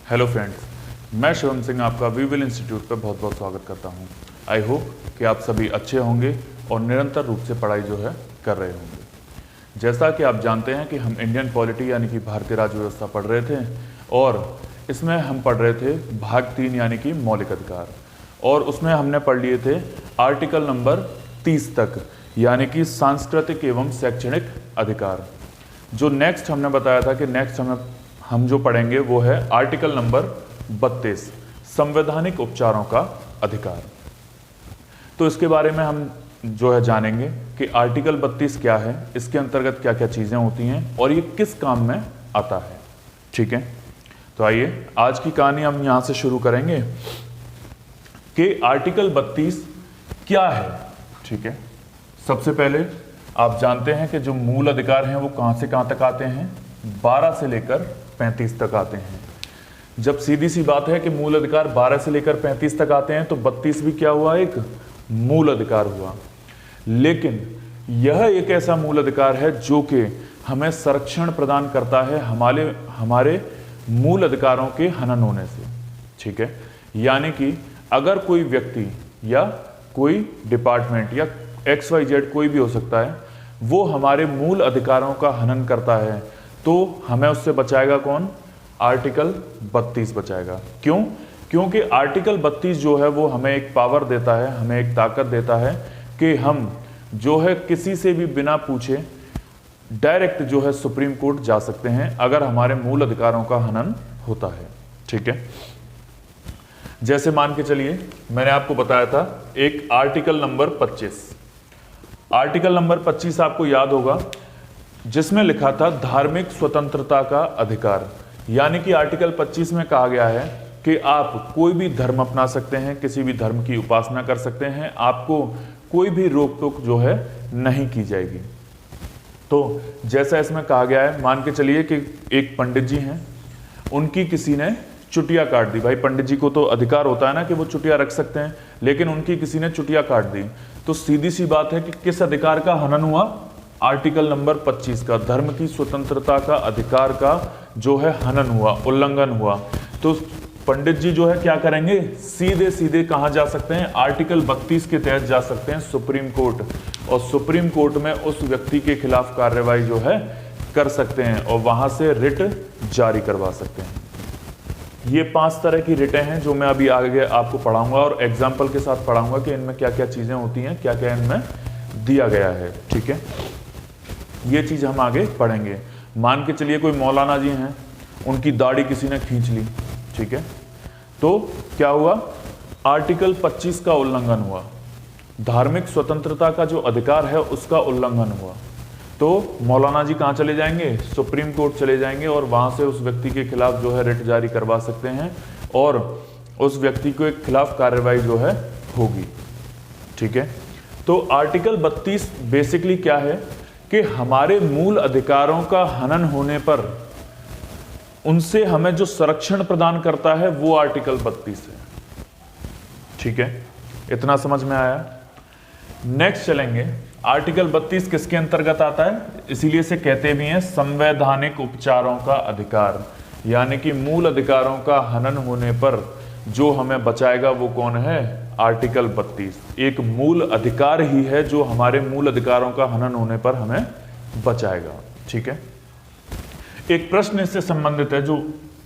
Hello friends, मैं शिवम सिंह आपका weevil institute पर बहुत बहुत स्वागत करता हूं। आई होप कि आप सभी अच्छे होंगे और निरंतर रूप से पढ़ाई जो है कर रहे होंगे। जैसा कि आप जानते हैं कि हम इंडियन पॉलिटी यानी कि भारतीय राज्य व्यवस्था पढ़ रहे थे और इसमें हम पढ़ रहे थे भाग 3 यानी कि मौलिक अधिकार, और उसमें हमने पढ़ लिए थे आर्टिकल नंबर 30 तक यानी कि सांस्कृतिक एवं शैक्षणिक अधिकार। जो नेक्स्ट हमने बताया था कि नेक्स्ट हम जो पढ़ेंगे वो है आर्टिकल नंबर 32 संवैधानिक उपचारों का अधिकार। तो इसके बारे में हम जो है जानेंगे कि आर्टिकल 32 क्या है, इसके अंतर्गत क्या क्या चीज़ें होती हैं और ये किस काम में आता है। ठीक है, तो आइए आज की कहानी हम यहाँ से शुरू करेंगे कि आर्टिकल 32 क्या है। ठीक है, सबसे पहले आप जानते हैं कि जो मूल अधिकार हैं वो कहाँ से कहाँ तक आते हैं, 12 से लेकर 35 तक आते हैं। जब सीधी सी बात है कि मूल अधिकार 12 से लेकर 35 तक आते हैं तो 32 भी क्या हुआ, एक मूल अधिकार हुआ। लेकिन यह एक ऐसा मूल अधिकार है जो कि हमें संरक्षण प्रदान करता है हमारे मूल अधिकारों के हनन होने से। ठीक है, यानी कि अगर कोई व्यक्ति या कोई डिपार्टमेंट या XYZ कोई भी हो सकता है, वो हमारे मूल अधिकारों का हनन करता है तो हमें उससे बचाएगा कौन, आर्टिकल 32 बचाएगा। क्यों? क्योंकि आर्टिकल 32 जो है वो हमें एक पावर देता है, हमें एक ताकत देता है कि हम जो है किसी से भी बिना पूछे डायरेक्ट जो है सुप्रीम कोर्ट जा सकते हैं अगर हमारे मूल अधिकारों का हनन होता है। ठीक है, जैसे मान के चलिए मैंने आपको बताया था एक आर्टिकल नंबर 25, आर्टिकल नंबर 25 आपको याद होगा जिसमें लिखा था धार्मिक स्वतंत्रता का अधिकार। यानी कि आर्टिकल 25 में कहा गया है कि आप कोई भी धर्म अपना सकते हैं, किसी भी धर्म की उपासना कर सकते हैं, आपको कोई भी रोक टोक जो है नहीं की जाएगी। तो जैसा इसमें कहा गया है, मान के चलिए कि एक पंडित जी हैं, उनकी किसी ने चुटिया काट दी। भाई पंडित जी को तो अधिकार होता है ना कि वो चुटिया रख सकते हैं, लेकिन उनकी किसी ने चुटिया काट दी तो सीधी सी बात है कि किस अधिकार का हनन हुआ, आर्टिकल नंबर 25 का, धर्म की स्वतंत्रता का अधिकार का जो है हनन हुआ, उल्लंघन हुआ। तो पंडित जी जो है क्या करेंगे, सीधे सीधे कहां जा सकते हैं, आर्टिकल 32 के तहत जा सकते हैं सुप्रीम कोर्ट, और सुप्रीम कोर्ट में उस व्यक्ति के खिलाफ कार्रवाई जो है कर सकते हैं और वहां से रिट जारी करवा सकते हैं। ये 5 तरह की रिटें हैं जो मैं अभी आगे आपको पढ़ाऊंगा और एग्जाम्पल के साथ पढ़ाऊंगा कि इनमें क्या क्या चीजें होती हैं, क्या क्या इनमें दिया गया है। ठीक है, ये चीज हम आगे पढ़ेंगे। मान के चलिए कोई मौलाना जी हैं, उनकी दाढ़ी किसी ने खींच ली। ठीक है, तो क्या हुआ, आर्टिकल 25 का उल्लंघन हुआ, धार्मिक स्वतंत्रता का जो अधिकार है उसका उल्लंघन हुआ। तो मौलाना जी कहां चले जाएंगे, सुप्रीम कोर्ट चले जाएंगे और वहां से उस व्यक्ति के खिलाफ जो है रिट जारी करवा सकते हैं और उस व्यक्ति के खिलाफ कार्रवाई जो है होगी। ठीक है, तो आर्टिकल 32 बेसिकली क्या है कि हमारे मूल अधिकारों का हनन होने पर उनसे हमें जो संरक्षण प्रदान करता है वो आर्टिकल 32 है। ठीक है, इतना समझ में आया। नेक्स्ट चलेंगे, आर्टिकल 32 किसके अंतर्गत आता है, इसीलिए से कहते भी हैं संवैधानिक उपचारों का अधिकार। यानी कि मूल अधिकारों का हनन होने पर जो हमें बचाएगा वो कौन है, आर्टिकल 32 एक मूल अधिकार ही है जो हमारे मूल अधिकारों का हनन होने पर हमें बचाएगा। ठीक है, एक प्रश्न इससे संबंधित है जो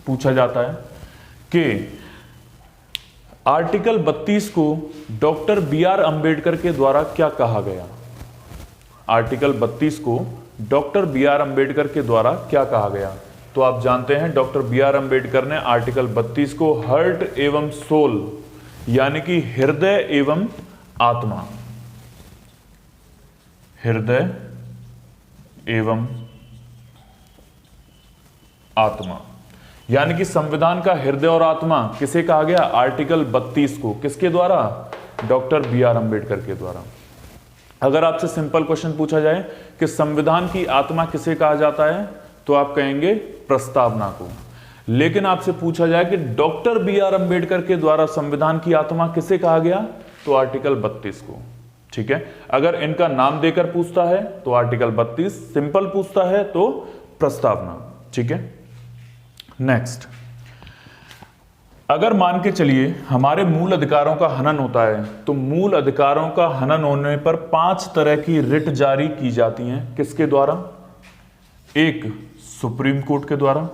पूछा जाता है कि आर्टिकल 32 को डॉक्टर BR अंबेडकर के द्वारा क्या कहा गया। आर्टिकल 32 को डॉक्टर BR अंबेडकर के द्वारा क्या कहा गया। तो आप जानते हैं डॉक्टर BR अंबेडकर ने आर्टिकल 32 को हार्ट एवं सोल यानी कि हृदय एवं आत्मा, हृदय एवं आत्मा यानी कि संविधान का हृदय और आत्मा किसे कहा गया, आर्टिकल 32 को, किसके द्वारा, डॉक्टर BR अंबेडकर के द्वारा। अगर आपसे सिंपल क्वेश्चन पूछा जाए कि संविधान की आत्मा किसे कहा जाता है तो आप कहेंगे प्रस्तावना को। लेकिन आपसे पूछा जाए कि डॉक्टर BR अंबेडकर के द्वारा संविधान की आत्मा किसे कहा गया तो आर्टिकल 32 को। ठीक है, अगर इनका नाम देकर पूछता है तो आर्टिकल 32, सिंपल पूछता है तो प्रस्तावना। ठीक है, नेक्स्ट अगर मान के चलिए हमारे मूल अधिकारों का हनन होता है, तो मूल अधिकारों का हनन होने पर 5 तरह की रिट जारी की जाती हैं। किसके द्वारा? एक, सुप्रीम कोर्ट के द्वारा,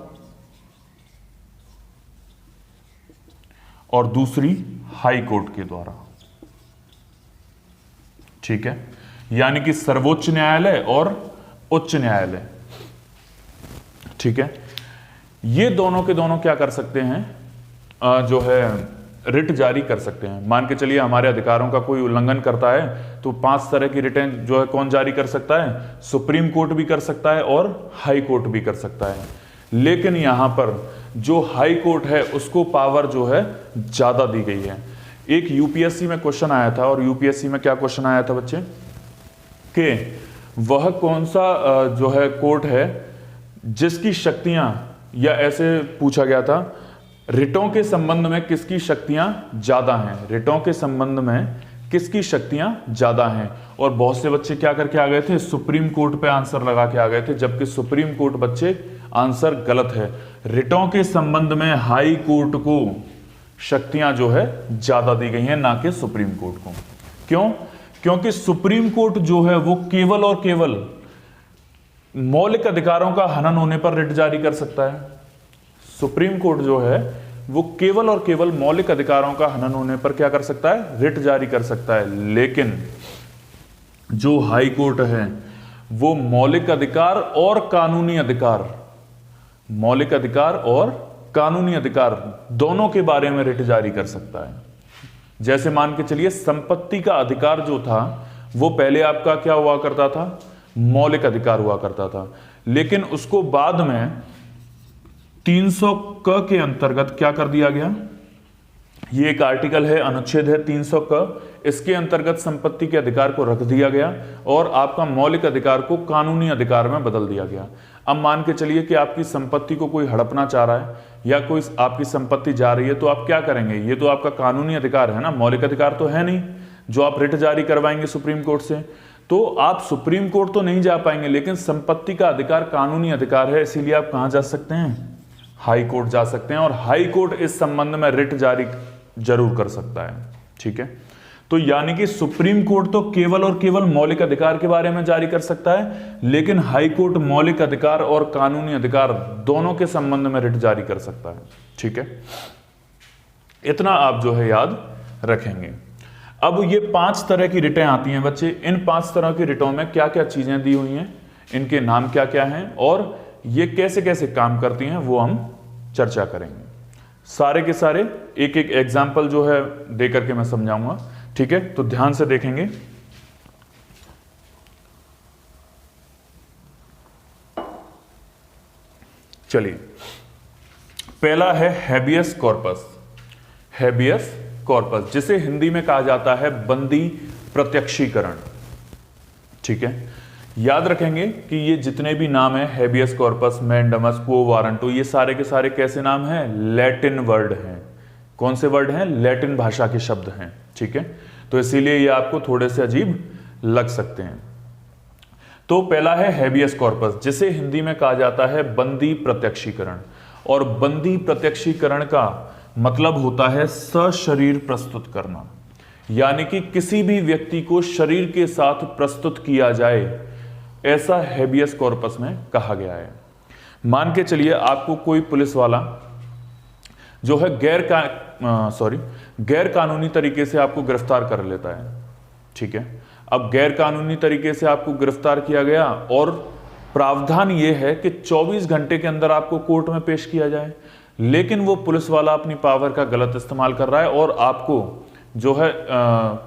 और दूसरी हाई कोर्ट के द्वारा। ठीक है, यानी कि सर्वोच्च न्यायालय और उच्च न्यायालय। ठीक है, ये दोनों के दोनों क्या कर सकते हैं, जो है रिट जारी कर सकते हैं। मान के चलिए हमारे अधिकारों का कोई उल्लंघन करता है, तो 5 तरह की रिटें जो है कौन जारी कर सकता है? सुप्रीम कोर्ट भी कर सकता है और हाई कोर्ट भी कर सकता है। लेकिन यहां पर जो हाई कोर्ट है उसको पावर जो है ज्यादा दी गई है। एक यूपीएससी में क्वेश्चन आया था, और यूपीएससी में क्या क्वेश्चन आया था बच्चे, कि वह कौन सा जो है कोर्ट है जिसकी शक्तियां, या ऐसे पूछा गया था, रिटों के संबंध में किसकी शक्तियां ज्यादा हैं, रिटों के संबंध में किसकी शक्तियां ज्यादा हैं। और बहुत से बच्चे क्या करके आ गए थे, सुप्रीम कोर्ट पे आंसर लगा के आ गए थे, जबकि सुप्रीम कोर्ट बच्चे आंसर गलत है। रिटों के संबंध में हाई कोर्ट को शक्तियां जो है ज्यादा दी गई हैं, ना कि सुप्रीम कोर्ट को। क्यों? क्योंकि सुप्रीम कोर्ट जो है वो केवल और केवल मौलिक अधिकारों का हनन होने पर रिट जारी कर सकता है। सुप्रीम कोर्ट जो है वो केवल और केवल मौलिक अधिकारों का हनन होने पर क्या कर सकता है? रिट जारी कर सकता है। लेकिन जो हाई कोर्ट है वो मौलिक अधिकार और कानूनी अधिकार, मौलिक अधिकार और कानूनी अधिकार दोनों के बारे में रिट जारी कर सकता है। जैसे मान के चलिए संपत्ति का अधिकार जो था वो पहले आपका क्या हुआ करता था? मौलिक अधिकार हुआ करता था, लेकिन उसको बाद में 300 क के अंतर्गत क्या कर दिया गया? ये एक आर्टिकल है, अनुच्छेद है 300 क, इसके अंतर्गत संपत्ति के अधिकार को रख दिया गया और आपका मौलिक अधिकार को कानूनी अधिकार में बदल दिया गया। अब मान के चलिए कि आपकी संपत्ति को कोई हड़पना चाह रहा है या कोई आपकी संपत्ति जा रही है, तो आप क्या करेंगे? ये तो आपका कानूनी अधिकार है ना, मौलिक अधिकार तो है नहीं जो आप रिट जारी करवाएंगे सुप्रीम कोर्ट से। तो आप सुप्रीम कोर्ट तो नहीं जा पाएंगे, लेकिन संपत्ति का अधिकार कानूनी अधिकार है, इसीलिए आप कहां जा सकते हैं? हाई कोर्ट जा सकते हैं, और हाई कोर्ट इस संबंध में रिट जारी जरूर कर सकता है। ठीक है, तो यानी कि सुप्रीम कोर्ट तो केवल और केवल मौलिक अधिकार के बारे में जारी कर सकता है, लेकिन हाई कोर्ट मौलिक अधिकार और कानूनी अधिकार दोनों के संबंध में रिट जारी कर सकता है। ठीक है, इतना आप जो है याद रखेंगे। अब ये 5 तरह की रिटें आती हैं बच्चे। इन 5 तरह की रिटों में क्या क्या चीजें दी हुई हैं, इनके नाम क्या क्या हैं और ये कैसे कैसे काम करती हैं, वो हम चर्चा करेंगे। सारे के सारे एक एक एग्जाम्पल जो है दे करके मैं समझाऊंगा। ठीक है, तो ध्यान से देखेंगे। चलिए, पहला है हैबियस कॉर्पस। हैबियस कॉर्पस, जिसे हिंदी में कहा जाता है बंदी प्रत्यक्षीकरण। ठीक है, याद रखेंगे कि ये जितने भी नाम है, हैबियस कॉर्पस, मैंडमस, क्वो वारंटो, ये सारे के सारे कैसे नाम हैं? लैटिन वर्ड हैं। कौन से वर्ड हैं? लैटिन भाषा के शब्द हैं। ठीक है, तो इसीलिए ये आपको थोड़े से अजीब लग सकते हैं। तो पहला है हैबियस कॉर्पस, जिसे हिंदी में कहा जाता है बंदी प्रत्यक्षीकरण। और बंदी प्रत्यक्षीकरण का मतलब होता है सशरीर प्रस्तुत करना, यानी कि किसी भी व्यक्ति को शरीर के साथ प्रस्तुत किया जाए, ऐसा हैबियस कॉर्पस में कहा गया है। मान के चलिए आपको कोई पुलिस वाला जो है गैर कानूनी तरीके से आपको गिरफ्तार कर लेता है। ठीक है, अब गैर कानूनी तरीके से आपको गिरफ्तार किया गया और प्रावधान ये है कि 24 घंटे के अंदर आपको कोर्ट में पेश किया जाए, लेकिन वो पुलिस वाला अपनी पावर का गलत इस्तेमाल कर रहा है और आपको जो है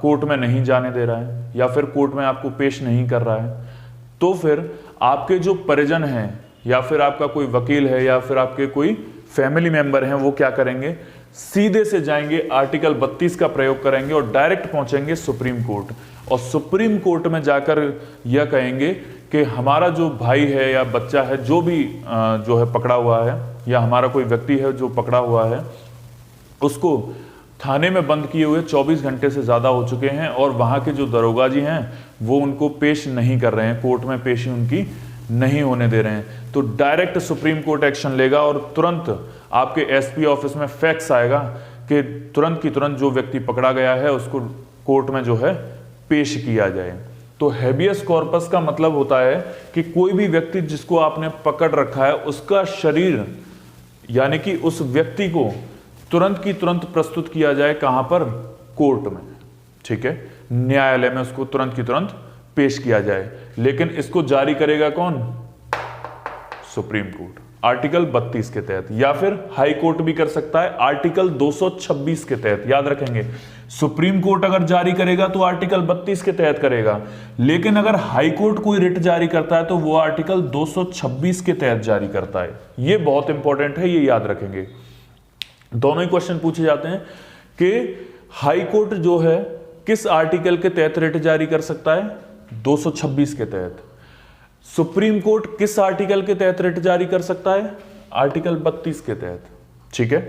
कोर्ट में नहीं जाने दे रहा है या फिर कोर्ट में आपको पेश नहीं कर रहा है। तो फिर आपके जो परिजन हैं या फिर आपका कोई वकील है या फिर आपके कोई फैमिली मेंबर हैं, वो क्या करेंगे? सीधे से जाएंगे, आर्टिकल 32 का प्रयोग करेंगे और डायरेक्ट पहुंचेंगे सुप्रीम कोर्ट, और सुप्रीम कोर्ट में जाकर यह कहेंगे कि हमारा जो भाई है या बच्चा है, जो भी जो है पकड़ा हुआ है, या हमारा कोई व्यक्ति है जो पकड़ा हुआ है, उसको थाने में बंद किए हुए 24 घंटे से ज़्यादा हो चुके हैं और वहाँ के जो दरोगा जी हैं वो उनको पेश नहीं कर रहे हैं, कोर्ट में पेशी उनकी नहीं होने दे रहे हैं, तो डायरेक्ट सुप्रीम कोर्ट एक्शन लेगा और तुरंत आपके एसपी ऑफिस में फैक्स आएगा कि तुरंत की तुरंत जो व्यक्ति पकड़ा गया है उसको कोर्ट में जो है पेश किया जाए। तो हैबियस कॉर्पस का मतलब होता है कि कोई भी व्यक्ति जिसको आपने पकड़ रखा है उसका शरीर यानी कि उस व्यक्ति को तुरंत की तुरंत प्रस्तुत किया जाए, कहां पर? कोर्ट में, ठीक है, न्यायालय में उसको तुरंत की तुरंत पेश किया जाए। लेकिन इसको जारी करेगा कौन? सुप्रीम कोर्ट, आर्टिकल 32 के तहत, या फिर हाई कोर्ट भी कर सकता है आर्टिकल 226 के तहत। याद रखेंगे, सुप्रीम कोर्ट अगर जारी करेगा तो आर्टिकल 32 के तहत करेगा, लेकिन अगर हाई कोर्ट कोई रिट जारी करता है तो वो आर्टिकल 226 के तहत जारी करता है। ये बहुत इंपॉर्टेंट है, ये याद रखेंगे। दोनों ही क्वेश्चन पूछे जाते हैं कि हाई कोर्ट जो है किस आर्टिकल के तहत रिट जारी कर सकता है? 226 के तहत। सुप्रीम कोर्ट किस आर्टिकल के तहत रिट जारी कर सकता है? आर्टिकल 32 के तहत, ठीक है।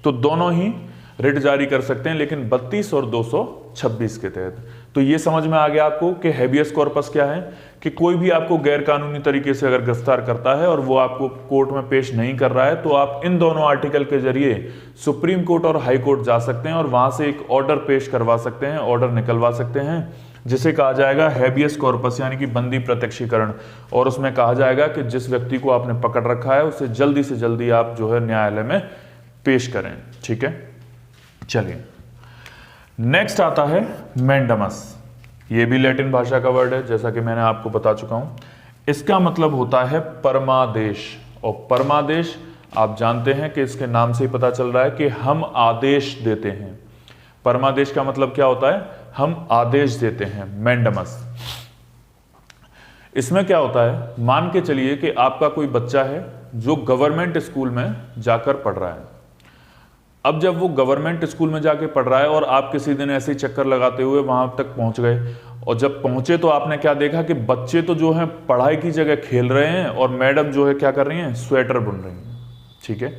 तो दोनों ही रिट जारी कर सकते हैं, लेकिन 32 और 226 के तहत। तो ये समझ में आ गया आपको कि हैबियस कॉर्पस क्या है, कि कोई भी आपको गैर कानूनी तरीके से अगर गिरफ्तार करता है और वो आपको कोर्ट में पेश नहीं कर रहा है, तो आप इन दोनों आर्टिकल के जरिए सुप्रीम कोर्ट और हाई कोर्ट जा सकते हैं और वहां से एक ऑर्डर पेश करवा सकते हैं, ऑर्डर निकलवा सकते हैं, जिसे कहा जाएगा हैबियस कॉर्पस यानी कि बंदी प्रत्यक्षीकरण। और उसमें कहा जाएगा कि जिस व्यक्ति को आपने पकड़ रखा है उसे जल्दी से जल्दी आप जो है न्यायालय में पेश करें, ठीक है। चलिए, नेक्स्ट आता है मैंडमस। ये भी लैटिन भाषा का वर्ड है, जैसा कि मैंने आपको बता चुका हूं। इसका मतलब होता है परमादेश, और परमादेश आप जानते हैं कि इसके नाम से ही पता चल रहा है कि हम आदेश देते हैं। परमादेश का मतलब क्या होता है? हम आदेश देते हैं, मैंडमस। इसमें क्या होता है, मान के चलिए कि आपका कोई बच्चा है जो गवर्नमेंट स्कूल में जाकर पढ़ रहा है। अब जब वो गवर्नमेंट स्कूल में जाके पढ़ रहा है और आप किसी दिन ऐसे ही चक्कर लगाते हुए वहां तक पहुंच गए, और जब पहुंचे तो आपने क्या देखा कि बच्चे तो जो है पढ़ाई की जगह खेल रहे हैं और मैडम जो है क्या कर रही हैं? स्वेटर बुन रही हैं, ठीक है।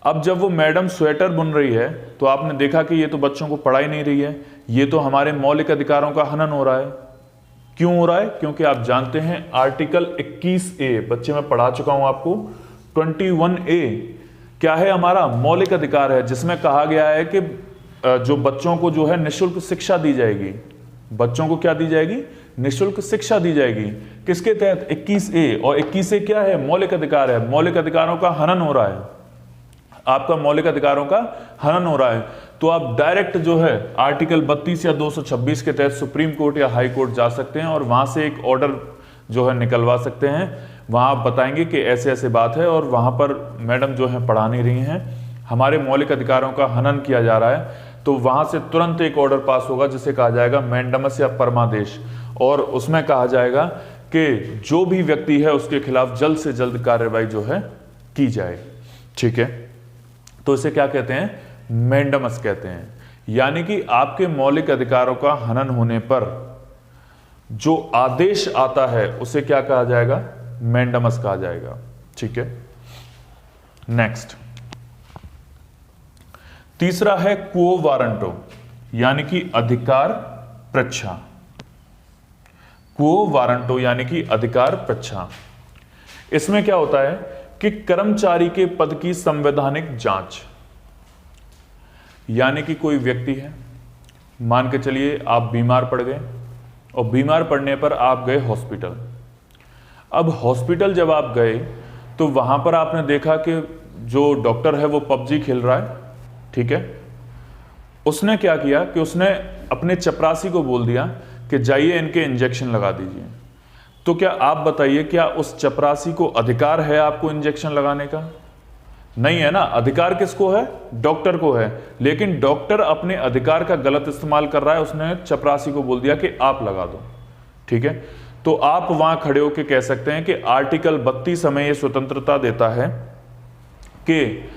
अब जब वो मैडम स्वेटर बुन रही है तो आपने देखा कि ये तो बच्चों को पढ़ाई नहीं रही है, ये तो हमारे मौलिक अधिकारों का हनन हो रहा है। क्यों हो रहा है? क्योंकि आप जानते हैं आर्टिकल 21A, बच्चे मैं पढ़ा चुका हूं आपको, 21A क्या है? हमारा मौलिक अधिकार है, जिसमें कहा गया है कि जो बच्चों को जो है निःशुल्क शिक्षा दी जाएगी। बच्चों को क्या दी जाएगी? निःशुल्क शिक्षा दी जाएगी। किसके तहत? 21A। और 21A क्या है? मौलिक अधिकार है। मौलिक अधिकारों का हनन हो रहा है, आपका मौलिक अधिकारों का हनन हो रहा है, तो आप डायरेक्ट जो है आर्टिकल 32 या 226 के तहत सुप्रीम कोर्ट या हाई कोर्ट जा सकते हैं और वहां से एक ऑर्डर जो है निकलवा सकते हैं। वहां आप बताएंगे कि ऐसे ऐसे बात है और वहां पर मैडम जो है पढ़ा नहीं रही हैं, हमारे मौलिक अधिकारों का हनन किया जा रहा है, तो वहां से तुरंत एक ऑर्डर पास होगा जिसे कहा जाएगा मैंडमस या परमादेश। और उसमें कहा जाएगा कि जो भी व्यक्ति है उसके खिलाफ जल्द से जल्द कार्रवाई जो है की जाए, ठीक है। तो इसे क्या कहते हैं? मैंडमस कहते हैं। यानी कि आपके मौलिक अधिकारों का हनन होने पर जो आदेश आता है उसे क्या कहा जाएगा? मैंडमस कहा जाएगा, ठीक है। नेक्स्ट, तीसरा है क्वो वारंटो, यानी कि अधिकार प्रच्छा। क्वो वारंटो यानी कि अधिकार प्रच्छा। इसमें क्या होता है कि कर्मचारी के पद की संवैधानिक जांच, यानी कि कोई व्यक्ति है, मान के चलिए आप बीमार पड़ गए और बीमार पड़ने पर आप गए हॉस्पिटल। अब हॉस्पिटल जब आप गए तो वहां पर आपने देखा कि जो डॉक्टर है वो पबजी खेल रहा है, ठीक है। उसने क्या किया कि उसने अपने चपरासी को बोल दिया कि जाइए इनके इंजेक्शन लगा दीजिए। तो क्या आप बताइए, क्या उस चपरासी को अधिकार है आपको इंजेक्शन लगाने का? नहीं है ना। अधिकार किसको है? डॉक्टर को है। लेकिन डॉक्टर अपने अधिकार का गलत इस्तेमाल कर रहा है, उसने चपरासी को बोल दिया कि आप लगा दो, ठीक है। तो आप वहां खड़े होकर कह सकते हैं कि आर्टिकल 32 हमें यह स्वतंत्रता देता है कि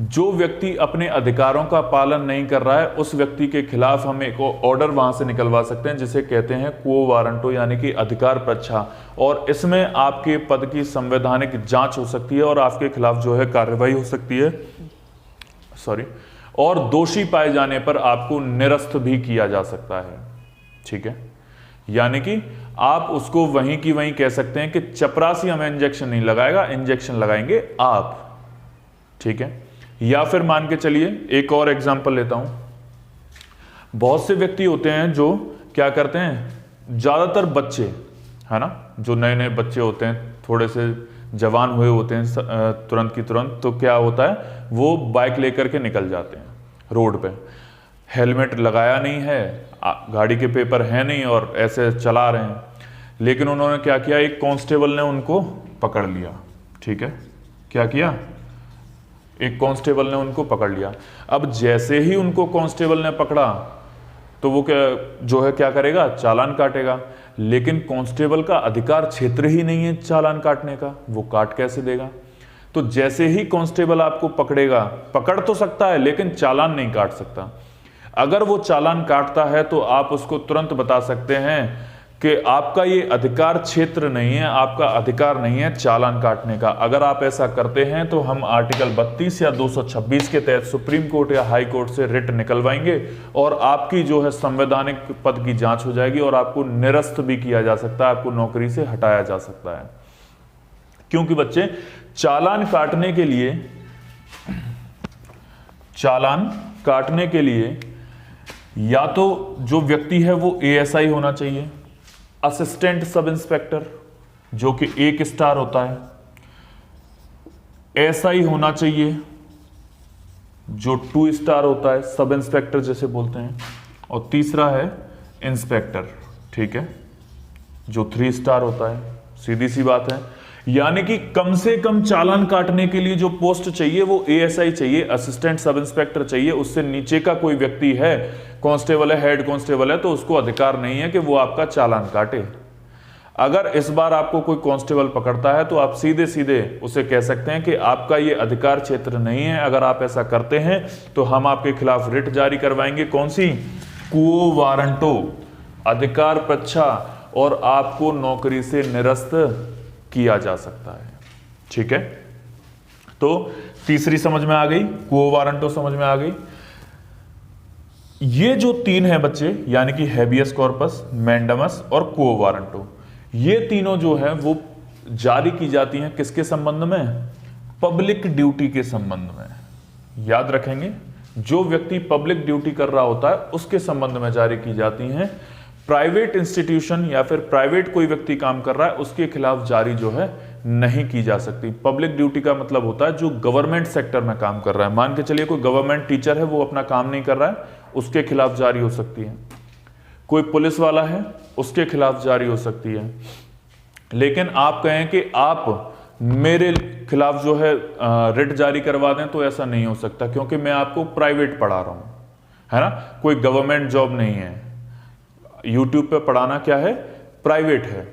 जो व्यक्ति अपने अधिकारों का पालन नहीं कर रहा है उस व्यक्ति के खिलाफ हम एक ऑर्डर वहां से निकलवा सकते हैं जिसे कहते हैं क्वो वारंटो यानी कि अधिकार प्रच्छा। और इसमें आपके पद की संवैधानिक जांच हो सकती है और आपके खिलाफ जो है कार्रवाई हो सकती है, और दोषी पाए जाने पर आपको निरस्त भी किया जा सकता है, ठीक है। यानी कि आप उसको वहीं की वहीं कह सकते हैं कि चपरासी हमें इंजेक्शन नहीं लगाएगा, इंजेक्शन लगाएंगे आप। ठीक है, या फिर मान के चलिए एक और एग्जांपल लेता हूं। बहुत से व्यक्ति होते हैं जो क्या करते हैं, ज्यादातर बच्चे है ना, जो नए नए बच्चे होते हैं, थोड़े से जवान हुए होते हैं तुरंत की तुरंत, तो क्या होता है, वो बाइक लेकर के निकल जाते हैं रोड पे, हेलमेट लगाया नहीं है, गाड़ी के पेपर है नहीं और ऐसे चला रहे हैं। लेकिन उन्होंने क्या किया, एक कांस्टेबल ने उनको पकड़ लिया। ठीक है, क्या किया, एक कांस्टेबल ने उनको पकड़ लिया। अब जैसे ही उनको कांस्टेबल ने पकड़ा तो वो क्या जो है क्या करेगा, चालान काटेगा। लेकिन कांस्टेबल का अधिकार क्षेत्र ही नहीं है चालान काटने का, वो काट कैसे देगा। तो जैसे ही कांस्टेबल आपको पकड़ेगा, पकड़ तो सकता है लेकिन चालान नहीं काट सकता। अगर वो चालान काटता है तो आप उसको तुरंत बता सकते हैं कि आपका ये अधिकार क्षेत्र नहीं है, आपका अधिकार नहीं है चालान काटने का। अगर आप ऐसा करते हैं तो हम आर्टिकल 32 या 226 के तहत सुप्रीम कोर्ट या हाई कोर्ट से रिट निकलवाएंगे और आपकी जो है संवैधानिक पद की जांच हो जाएगी और आपको निरस्त भी किया जा सकता है, आपको नौकरी से हटाया जा सकता है। क्योंकि बच्चे चालान काटने के लिए या तो जो व्यक्ति है वो एएसआई होना चाहिए, असिस्टेंट सब इंस्पेक्टर जो कि 1 स्टार होता है, एसआई होना चाहिए जो 2 स्टार होता है, सब इंस्पेक्टर जैसे बोलते हैं, और तीसरा है इंस्पेक्टर। ठीक है, जो 3 स्टार होता है। सीधी सी बात है, यानी कि कम से कम चालान काटने के लिए जो पोस्ट चाहिए वो एएसआई चाहिए, असिस्टेंट सब इंस्पेक्टर चाहिए। उससे नीचे का कोई व्यक्ति है, कांस्टेबल है, हेड कांस्टेबल है, तो उसको अधिकार नहीं है कि वो आपका चालान काटे। अगर इस बार आपको कोई कांस्टेबल पकड़ता है तो आप सीधे सीधे उसे कह सकते हैं कि आपका ये अधिकार क्षेत्र नहीं है। अगर आप ऐसा करते हैं तो हम आपके खिलाफ रिट जारी करवाएंगे। कौन सी, क्वो वारंटो, अधिकार परीक्षा, और आपको नौकरी से निरस्त किया जा सकता है। ठीक है, तो तीसरी समझ में आ गई, क्वो वारंटो समझ में आ गई। ये जो 3 है बच्चे, यानी कि हैबियस कॉर्पस, मैंडमस और क्वो वारंटो, ये तीनों जो है वो जारी की जाती हैं किसके संबंध में, पब्लिक ड्यूटी के संबंध में। याद रखेंगे, जो व्यक्ति पब्लिक ड्यूटी कर रहा होता है उसके संबंध में जारी की जाती हैं। प्राइवेट इंस्टीट्यूशन या फिर प्राइवेट कोई व्यक्ति काम कर रहा है उसके खिलाफ जारी जो है नहीं की जा सकती। पब्लिक ड्यूटी का मतलब होता है जो गवर्नमेंट सेक्टर में काम कर रहा है। मान के चलिए कोई गवर्नमेंट टीचर है, वो अपना काम नहीं कर रहा है, उसके खिलाफ जारी हो सकती है। कोई पुलिस वाला है, उसके खिलाफ जारी हो सकती है। लेकिन आप कहें कि आप मेरे खिलाफ जो है रिट जारी करवा दें, तो ऐसा नहीं हो सकता, क्योंकि मैं आपको प्राइवेट पढ़ा रहा हूं, है ना, कोई गवर्नमेंट जॉब नहीं है। यूट्यूब पे पढ़ाना क्या है, प्राइवेट है।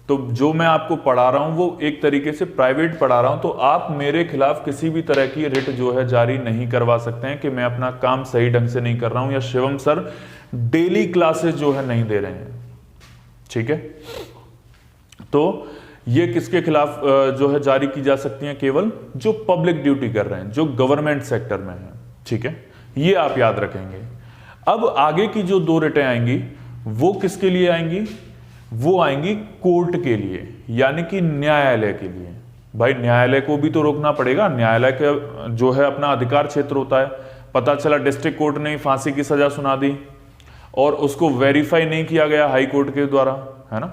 तो जो मैं आपको पढ़ा रहा हूं वो एक तरीके से प्राइवेट पढ़ा रहा हूं, तो आप मेरे खिलाफ किसी भी तरह की रिट जो है जारी नहीं करवा सकते हैं कि मैं अपना काम सही ढंग से नहीं कर रहा हूं या शिवम सर डेली क्लासेस जो है नहीं दे रहे हैं। ठीक है, तो ये किसके खिलाफ जो है जारी की जा सकती हैं, केवल जो पब्लिक ड्यूटी कर रहे हैं, जो गवर्नमेंट सेक्टर में है। ठीक है, ये आप याद रखेंगे। अब आगे की जो 2 रिटें आएंगी वो किसके लिए आएंगी, वो आएंगी कोर्ट के लिए, यानी कि न्यायालय के लिए। भाई न्यायालय को भी तो रोकना पड़ेगा, न्यायालय का जो है अपना अधिकार क्षेत्र होता है। पता चला डिस्ट्रिक्ट कोर्ट ने फांसी की सजा सुना दी और उसको वेरीफाई नहीं किया गया हाई कोर्ट के द्वारा, है ना।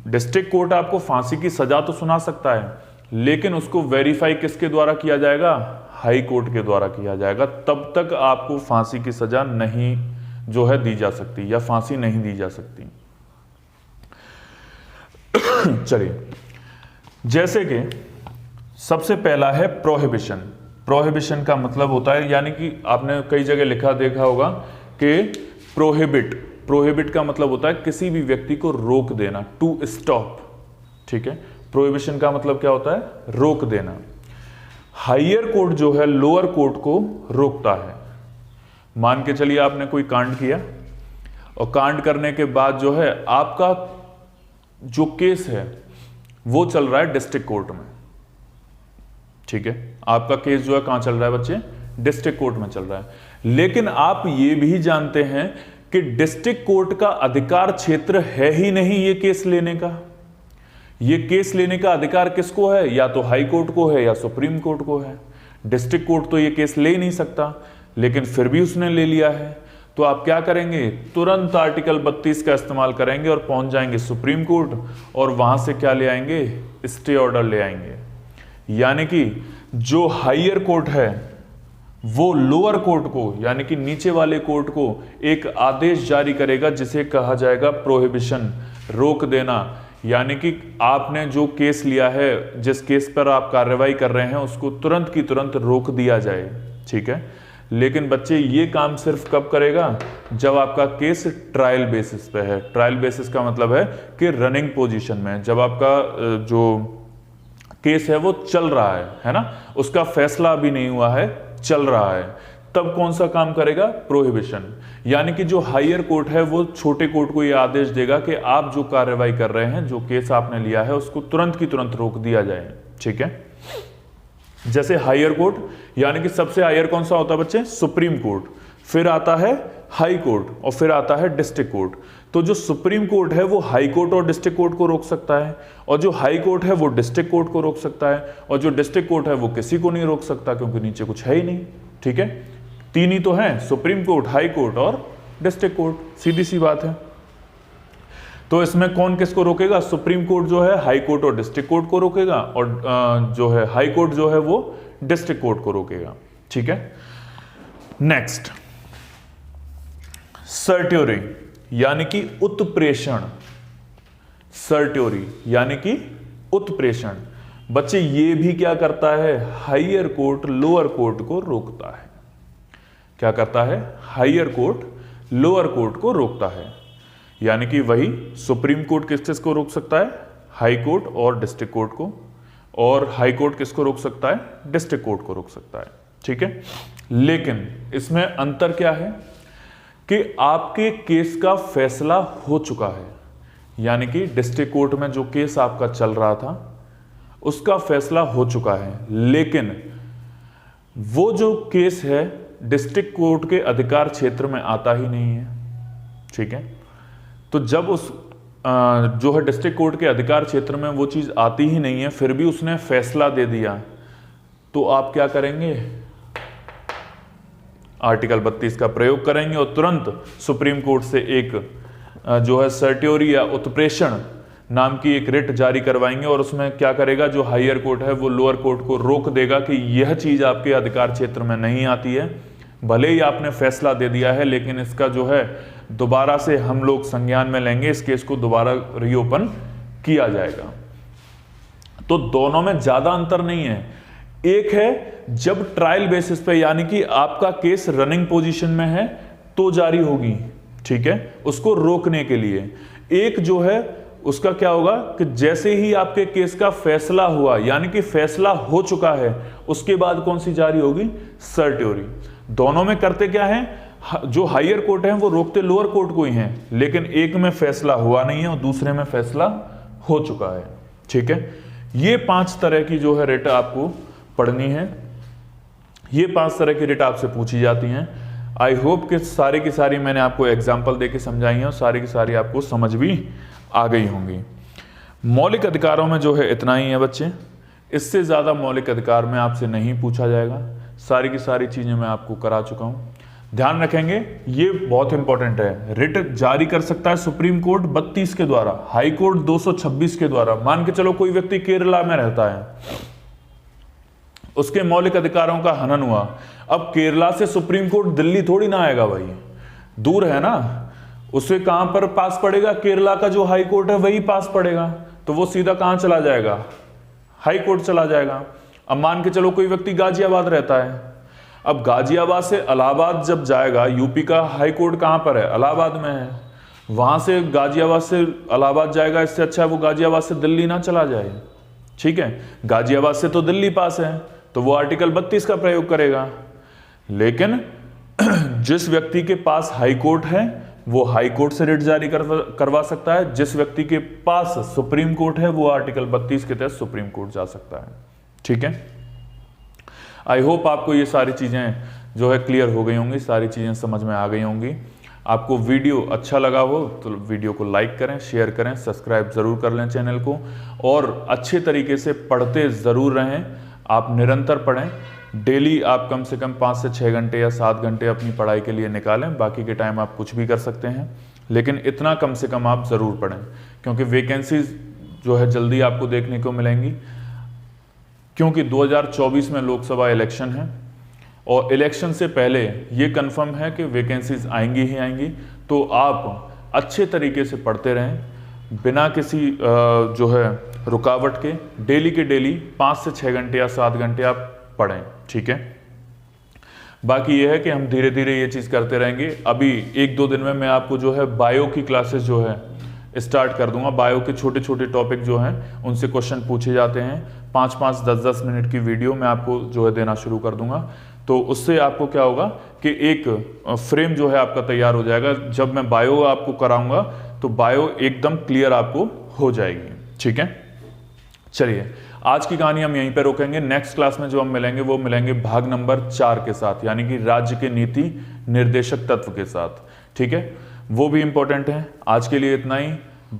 डिस्ट्रिक्ट कोर्ट आपको फांसी की सजा तो सुना सकता है, लेकिन उसको वेरीफाई किसके द्वारा किया जाएगा, हाई कोर्ट के द्वारा किया जाएगा। तब तक आपको फांसी की सजा नहीं जो है दी जा सकती, या फांसी नहीं दी जा सकती। चलिए, जैसे कि सबसे पहला है प्रोहिबिशन। प्रोहिबिशन का मतलब होता है, यानी कि आपने कई जगह लिखा देखा होगा कि प्रोहिबिट, प्रोहिबिट का मतलब होता है किसी भी व्यक्ति को रोक देना, टू स्टॉप। ठीक है, प्रोहिबिशन का मतलब क्या होता है, रोक देना। हायर कोर्ट जो है लोअर कोर्ट को रोकता है। मान के चलिए आपने कोई कांड किया और कांड करने के बाद जो है आपका जो केस है वो चल रहा है डिस्ट्रिक्ट कोर्ट में। ठीक है, आपका केस जो है कहां चल रहा है बच्चे, डिस्ट्रिक्ट कोर्ट में चल रहा है। लेकिन आप ये भी जानते हैं कि डिस्ट्रिक्ट कोर्ट का अधिकार क्षेत्र है ही नहीं ये केस लेने का। ये केस लेने का अधिकार किसको है? या तो हाई कोर्ट को है या सुप्रीम कोर्ट को है। डिस्ट्रिक्ट कोर्ट तो ये केस ले ही नहीं सकता, लेकिन फिर भी उसने ले लिया है। तो आप क्या करेंगे? तुरंत आर्टिकल 32 का इस्तेमाल करेंगे और पहुंच जाएंगे सुप्रीम कोर्ट, और वहां से क्या ले आएंगे? स्टे ऑर्डर ले आएंगे। यानी कि जो हायर कोर्ट है वो लोअर कोर्ट को, यानी कि नीचे वाले कोर्ट को एक आदेश जारी करेगा जिसे कहा जाएगा प्रोहिबिशन, रोक देना। यानी कि आपने जो केस लिया है, जिस केस पर आप कार्रवाई कर रहे हैं, उसको तुरंत की तुरंत रोक दिया जाए। ठीक है, लेकिन बच्चे ये काम सिर्फ कब करेगा? जब आपका केस ट्रायल बेसिस पे है। ट्रायल बेसिस का मतलब है कि रनिंग पोजीशन में, जब आपका जो केस है वो चल रहा है ना, उसका फैसला अभी नहीं हुआ है, चल रहा है, तब कौन सा काम करेगा? प्रोहिबिशन। यानी कि जो हायर कोर्ट है वो छोटे कोर्ट को यह आदेश देगा कि आप जो कार्रवाई कर रहे हैं, जो केस आपने लिया है, उसको तुरंत की तुरंत रोक दिया जाए। ठीक है, जैसे हायर कोर्ट, यानी कि सबसे हायर कौन सा होता है बच्चे? सुप्रीम कोर्ट, फिर आता है हाई कोर्ट, और फिर आता है डिस्ट्रिक्ट कोर्ट। तो जो सुप्रीम कोर्ट है वो हाई कोर्ट और डिस्ट्रिक्ट कोर्ट को रोक सकता है, और जो हाई कोर्ट है वो डिस्ट्रिक्ट कोर्ट को रोक सकता है, और जो डिस्ट्रिक्ट कोर्ट है वो किसी को नहीं रोक सकता, क्योंकि नीचे कुछ है ही नहीं। ठीक है, तीन ही तो हैं, सुप्रीम कोर्ट, हाई कोर्ट और डिस्ट्रिक्ट कोर्ट, सीधी सी बात है। तो इसमें कौन किसको रोकेगा? सुप्रीम कोर्ट जो है हाई कोर्ट और डिस्ट्रिक्ट कोर्ट को रोकेगा, और जो है हाई कोर्ट जो है वो डिस्ट्रिक्ट कोर्ट को रोकेगा। ठीक है, नेक्स्ट, सर्ट्योरी यानी कि उत्प्रेषण। सर्ट्योरी यानी कि उत्प्रेषण। बच्चे ये भी क्या करता है? हायर कोर्ट लोअर कोर्ट को रोकता है। क्या करता है? हायर कोर्ट लोअर कोर्ट को रोकता है। यानी कि वही सुप्रीम कोर्ट किसको रोक सकता है? हाई कोर्ट और डिस्ट्रिक्ट कोर्ट को, और हाई कोर्ट किसको रोक सकता है? डिस्ट्रिक्ट कोर्ट को रोक सकता है। ठीक है, लेकिन इसमें अंतर क्या है कि आपके केस का फैसला हो चुका है। यानी कि डिस्ट्रिक्ट कोर्ट में जो केस आपका चल रहा था उसका फैसला हो चुका है, लेकिन वो जो केस है डिस्ट्रिक्ट कोर्ट के अधिकार क्षेत्र में आता ही नहीं है। ठीक है, तो जब उस जो है डिस्ट्रिक्ट कोर्ट के अधिकार क्षेत्र में वो चीज आती ही नहीं है, फिर भी उसने फैसला दे दिया, तो आप क्या करेंगे? आर्टिकल 32 का प्रयोग करेंगे और तुरंत सुप्रीम कोर्ट से एक जो है सर्ट्योरी या उत्प्रेषण नाम की एक रिट जारी करवाएंगे, और उसमें क्या करेगा? जो हायर कोर्ट है वो लोअर कोर्ट को रोक देगा कि यह चीज आपके अधिकार क्षेत्र में नहीं आती है। भले ही आपने फैसला दे दिया है, लेकिन इसका जो है दोबारा से हम लोग संज्ञान में लेंगे, इस केस को दोबारा रीओपन किया जाएगा। तो दोनों में ज्यादा अंतर नहीं है। एक है जब ट्रायल बेसिस पे, यानी कि आपका केस रनिंग पोजीशन में है तो जारी होगी। ठीक है, उसको रोकने के लिए। एक जो है उसका क्या होगा कि जैसे ही आपके केस का फैसला हुआ, यानी कि फैसला हो चुका है, उसके बाद कौन सी जारी होगी? सर्ट्योरी। दोनों में करते क्या है? जो हायर कोर्ट है वो रोकते लोअर कोर्ट को ही हैं, लेकिन एक में फैसला हुआ नहीं है और दूसरे में फैसला हो चुका है। ठीक है, ये 5 तरह की जो है रिट आपको पढ़नी है। ये 5 तरह की रिट आपसे पूछी जाती हैं। आई होप कि सारी की सारी मैंने आपको एग्जाम्पल देके समझाई है और सारी की सारी आपको समझ भी आ गई होंगी। मौलिक अधिकारों में जो है इतना ही है बच्चे, इससे ज़्यादा मौलिक अधिकार में आपसे नहीं पूछा जाएगा। सारी की सारी चीज़ें मैं आपको करा चुका हूँ। ध्यान रखेंगे, ये बहुत इंपॉर्टेंट है। रिट जारी कर सकता है सुप्रीम कोर्ट 32 के द्वारा, हाई कोर्ट 226 के द्वारा। मान के चलो कोई व्यक्ति केरला में रहता है, उसके मौलिक अधिकारों का हनन हुआ, अब केरला से सुप्रीम कोर्ट दिल्ली थोड़ी ना आएगा भाई, दूर है ना, उसे कहां पर पास पड़ेगा? केरला का जो हाई कोर्ट है वही पास पड़ेगा, तो वो सीधा कहां चला जाएगा? हाई कोर्ट चला जाएगा। अब मान के चलो कोई व्यक्ति गाजियाबाद रहता है, अब गाजियाबाद से इलाहाबाद जब जाएगा, यूपी का हाई कोर्ट कहां पर है? इलाहाबाद में है, वहां से गाजियाबाद से इलाहाबाद जाएगा, इससे अच्छा है वो गाजियाबाद से दिल्ली ना चला जाए। ठीक है, गाजियाबाद से तो दिल्ली पास है, तो वो आर्टिकल 32 का प्रयोग करेगा। लेकिन जिस व्यक्ति के पास हाई कोर्ट है वो हाई कोर्ट से रिट जारी करवा सकता है, जिस व्यक्ति के पास सुप्रीम कोर्ट है वो आर्टिकल 32 के तहत सुप्रीम कोर्ट जा सकता है। ठीक है, आई होप आपको ये सारी चीजें जो है क्लियर हो गई होंगी, सारी चीजें समझ में आ गई होंगी। आपको वीडियो अच्छा लगा हो तो वीडियो को लाइक करें, शेयर करें, सब्सक्राइब ज़रूर कर लें चैनल को, और अच्छे तरीके से पढ़ते ज़रूर रहें। आप निरंतर पढ़ें, डेली आप कम से कम 5 से 6 घंटे या 7 घंटे अपनी पढ़ाई के लिए निकालें। बाकी के टाइम आप कुछ भी कर सकते हैं, लेकिन इतना कम से कम आप ज़रूर पढ़ें, क्योंकि वैकेंसीज जो है जल्दी आपको देखने को मिलेंगी। क्योंकि 2024 में लोकसभा इलेक्शन है, और इलेक्शन से पहले ये कंफर्म है कि वैकेंसीज आएंगी ही आएंगी। तो आप अच्छे तरीके से पढ़ते रहें, बिना किसी जो है रुकावट के डेली 5 से 6 घंटे या 7 घंटे आप पढ़ें, ठीक है। बाकी ये है कि हम धीरे धीरे ये चीज़ करते रहेंगे। अभी 1-2 दिन में मैं आपको जो है बायो की क्लासेस जो है स्टार्ट कर दूंगा। बायो के छोटे छोटे टॉपिक जो हैं उनसे क्वेश्चन पूछे जाते हैं, 5-5, 10-10 मिनट की वीडियो मैं आपको जो है देना शुरू कर दूंगा। तो उससे आपको क्या होगा कि एक फ्रेम जो है आपका तैयार हो जाएगा। जब मैं बायो आपको कराऊंगा तो बायो एकदम क्लियर आपको हो जाएगी, ठीक है। चलिए, आज की कहानी हम यहीं पर रोकेंगे। नेक्स्ट क्लास में जो हम मिलेंगे वो मिलेंगे भाग नंबर 4 के साथ, यानी कि राज्य के नीति निर्देशक तत्व के साथ, ठीक है। वो भी इंपॉर्टेंट है। आज के लिए इतना ही।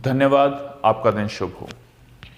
धन्यवाद। आपका दिन शुभ हो।